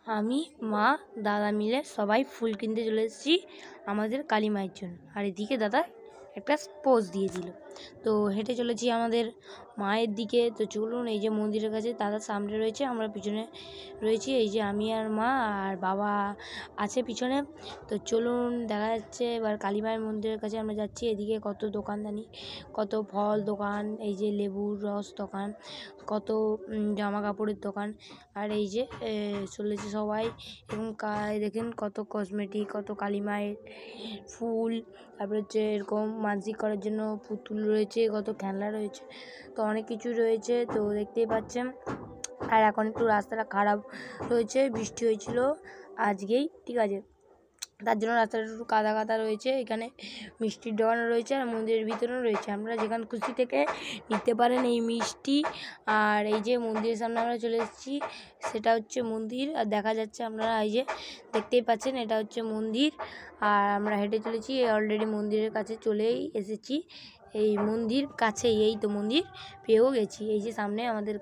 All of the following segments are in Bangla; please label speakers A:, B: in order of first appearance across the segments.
A: আমি, মা, দাদা মিলে সবাই ফুল কিনতে চলে এসেছি আমাদের কালী মায়ের জন্য। আর এদিকে দাদা একটা পোজ দিয়ে দিল। তো হেঁটে চলেছি আমাদের মায়ের দিকে। তো চলুন, এই যে মন্দিরের কাছে দাদা সামনে রয়েছে, আমরা পিছনে রয়েছি। এই যে আমি আর মা আর বাবা আছে পিছনে। তো চলুন, দেখা যাচ্ছে এবার কালী মায়ের মন্দিরের কাছে আমরা যাচ্ছি। এদিকে কত দোকানদানি, কত ফল দোকান, এই যে লেবুর রস দোকান, কত জামা কাপড়ের দোকান। আর এই যে চলেছে সবাই। এবং দেখেন কত কসমেটিক, কত কালী মায়ের ফুল, তারপরে হচ্ছে এরকম মানসিক করার জন্য পুতুল রয়েছে, কত খেলনা রয়েছে, তো অনেক কিছু রয়েছে। তো দেখতেই পাচ্ছেন। আর এখন একটু রাস্তাটা খারাপ রয়েছে, বৃষ্টি হয়েছিল আজকেই, ঠিক আছে, তার জন্য রাস্তাটা একটু কাদা কাদা রয়েছে। এখানে মিষ্টির দোকানও রয়েছে আর মন্দিরের ভিতরেও রয়েছে, আপনারা যেখান খুশি থেকে নিতে পারেন এই মিষ্টি। আর এই যে মন্দিরের সামনে আমরা চলে এসেছি, সেটা হচ্ছে মন্দির। আর দেখা যাচ্ছে, আপনারা এই যে দেখতেই পাচ্ছেন, এটা হচ্ছে মন্দির। আর আমরা হেঁটে চলেছি, অলরেডি মন্দিরের কাছে চলেই এসেছি। এই মন্দির কাছেই, এই তো মন্দির পেয়েও গেছি। এই যে সামনে আমাদের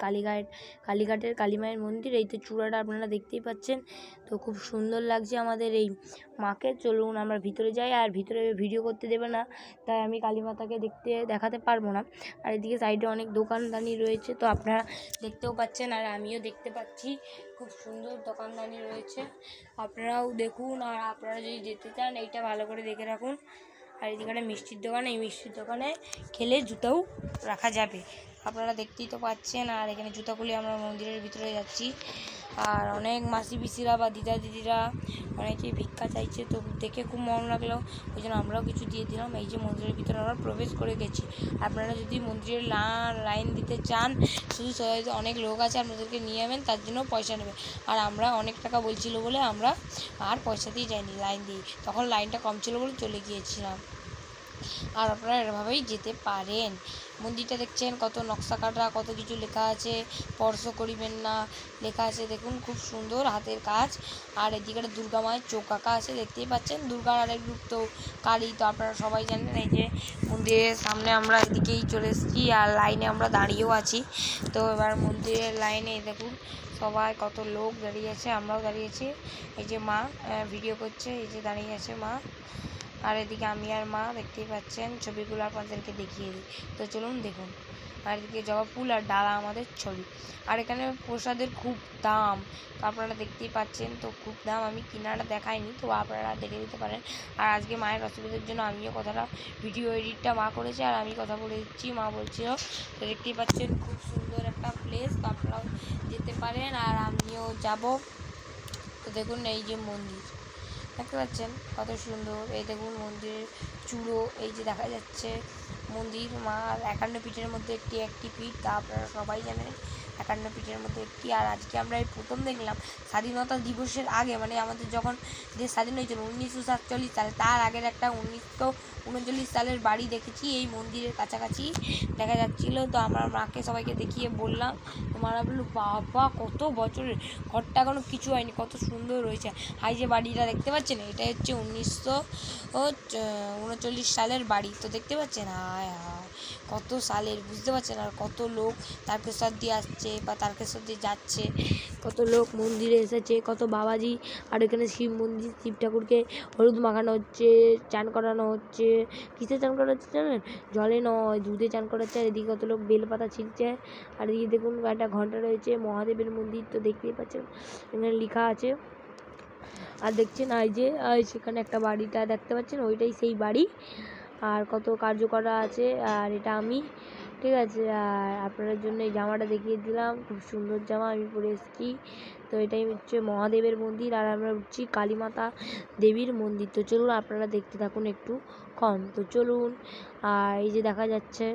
A: কালীঘাটের কালী মায়ের মন্দির, এই তো চূড়াটা আপনারা দেখতেই পাচ্ছেন। তো খুব সুন্দর লাগছে আমাদের এই মাকে। চলুন আমরা ভিতরে যাই। আর ভিতরে ভিডিও করতে দেবে না, তাই আমি কালী মাতাকে দেখাতে পারবো না। আর এদিকে সাইডে অনেক দোকানদানি রয়েছে, তো আপনারা দেখতেও পাচ্ছেন আর আমিও দেখতে পাচ্ছি, খুব সুন্দর দোকানদানি রয়েছে। আপনারাও দেখুন, আর আপনারা যদি যেতে চান এইটা ভালো করে দেখে রাখুন। আর এদিকে মিষ্টির দোকান, এই মিষ্টির দোকানে খেলে জুতাও রাখা যাবে, আপনারা দেখতেই তো পাচ্ছেন। আর এখানে জুতা খুলে আমরা মন্দিরের ভিতরে যাচ্ছি। আর অনেক মাসি পিসিরা বা দিদা দিদিরা অনেকেই ভিক্ষা চাইছে, তো দেখে খুব মন লাগলো, ওই জন্য আমরাও কিছু দিয়ে দিলাম। এই যে মন্দিরের ভিতরে আমরা প্রবেশ করে গেছি। আপনারা যদি মন্দিরের লাইন দিতে চান, শুধু অনেক লোক আছে, আপনাদেরকে নিয়ে যাবেন, তার জন্য পয়সা নেবে। আর আমরা অনেক টাকা বলছিল বলে আমরা আর পয়সা দিয়ে যাইনি, লাইন দিই, তখন লাইনটা কম ছিল বলে চলে গিয়েছিলাম। আর আপনারা এভাবেই যেতে পারেন। মন্দিরটা দেখছেন কত নকশা কাটা, কত কিছু লেখা আছে, স্পর্শ করিবেন না লেখা আছে, দেখুন খুব সুন্দর হাতের কাজ। আর এদিকে দুর্গা মায়ের চোখ আঁকা আছে, দেখতেই পাচ্ছেন। দুর্গার আরেক রূপ তো কালী, তো আপনারা সবাই জানেন। এই যে মন্দিরের সামনে আমরা এদিকেই চলে এসেছি, আর লাইনে আমরা দাঁড়িয়েও আছি। তো এবার মন্দিরের লাইনে দেখুন সবাই কত লোক দাঁড়িয়ে আছে, আমরাও দাঁড়িয়েছি। এই যে মা ভিডিও করছে, এই যে দাঁড়িয়ে আছে মা। আর এদিকে আমি আর মা দেখতেই পাচ্ছেন, ছবিগুলো আপনাদেরকে দেখিয়ে দিই। তো চলুন দেখুন। আর এদিকে জবা ফুল আর ডালা আমাদের ছবি। আর এখানে প্রসাদের খুব দাম, তো আপনারা দেখতেই পাচ্ছেন, তো খুব দাম। আমি কিনাটা দেখাইনি, তো আপনারা দেখে দিতে পারেন। আর আজকে মায়ের অসুবিধার জন্য আমিও কথাটা ভিডিও এডিটটা মা করেছে, আর আমি কথা বলে দিচ্ছি, মা বলছিল। তো দেখতেই পাচ্ছেন খুব সুন্দর একটা প্লেস, তো আপনারাও যেতে পারেন আর আমিও যাব। তো দেখুন এই যে মন্দির দেখতে পাচ্ছেন কত সুন্দর। এই দেখুন মন্দিরের চূড়ো, এই যে দেখা যাচ্ছে মন্দির মার 51 পীঠের মধ্যে একটি পীঠ, তা আপনারা সবাই জানেন 51 পীঠের মধ্যে একটি। আর আজকে আমরা এই প্রথম দেখলাম স্বাধীনতা দিবসের আগে, মানে আমাদের যখন দেশ স্বাধীন হয়েছিল 1947 সালে, তার আগের একটা 1939 সালের বাড়ি দেখেছি এই মন্দিরের কাছাকাছি দেখা যাচ্ছিল। তো আমার মাকে সবাইকে দেখিয়ে বললাম, তো মারা বললো বাবা কত বছরের, ঘরটা এখনো কিছু হয়নি, কত সুন্দর রয়েছে। হাই যে বাড়িটা দেখতে পাচ্ছেন, এটা হচ্ছে 1939 সালের বাড়ি। তো দেখতে পাচ্ছেন হায় হায় কত সালের, বুঝতে পারছেন। আর কত লোক তারকেশ্বর দিয়ে আসছে বা তারকেশ্বর দিয়ে যাচ্ছে, কত লোক মন্দিরে এসেছে, কত বাবাজি। আর এখানে শিব মন্দির, শিব ঠাকুরকে হলুদ মাখানো হচ্ছে, চান করানো হচ্ছে। কিসে চান করা হচ্ছে জানেন? জলে নয়, দুধে চান করাচ্ছে। আর এদিকে কত লোক বেলপাতা ছিঁড়ছে। আর এদিকে দেখুন একটা ঘন্টা রয়েছে, মহাদেবের মন্দির, তো দেখতেই পাচ্ছেন এখানে লেখা আছে। আর দেখছেন এই যে সেখানে একটা বাড়িটা দেখতে পাচ্ছেন, ওইটাই সেই বাড়ি। আর কত কার্য করা আছে। আর এটা আমি, ঠিক আছে। আর আপনাদের জন্য এই জামাটা দেখিয়ে দিলাম, খুব সুন্দর জামা আমি পরে এসেছি। তো এটাই হচ্ছে মহাদেবের মন্দির, আর আমরা উঠছি কালীমাতা দেবীর মন্দির। তো চলুন আপনারা দেখতে থাকুন একটু ক্ষণ, তো চলুন। আর এই যে দেখা যাচ্ছে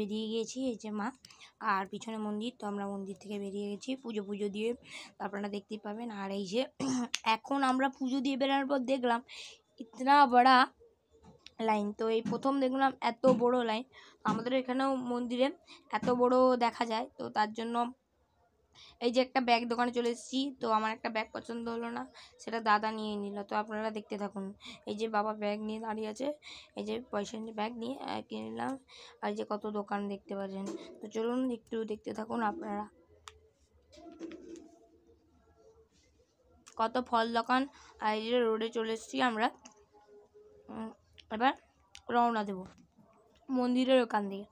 A: বেরিয়ে গিয়েছি, এই যে মা আর পিছনে মন্দির। তো আমরা মন্দির থেকে বেরিয়ে গেছি পুজো দিয়ে, আপনারা দেখতেই পাবেন। আর এই যে এখন আমরা পুজো দিয়ে বেরোনোর পর দেখলাম ইতনা বড়া লাইন। তো এই প্রথম দেখলাম এত বড় লাইন। আমাদের এখানেও মন্দিরে এত বড় দেখা যায়। তো তার জন্য এই যে একটা ব্যাগ দোকানে চলে এসেছি। তো আমার একটা ব্যাগ পছন্দ হলো না, সেটা দাদা নিয়ে নিল। তো আপনারা দেখতে থাকুন। এই যে বাবা ব্যাগ নিয়ে দাঁড়িয়ে আছে, এই যে পয়সা নিয়ে ব্যাগ নিয়ে কিনে নিলাম। আর যে কত দোকান দেখতে পাচ্ছেন। তো চলুন একটু দেখতে থাকুন আপনারা, কত ফল দোকান। আর এই যে রোডে চলে এসেছি আমরা। এবার রওনা দেব মন্দিরের ওখান দিয়ে।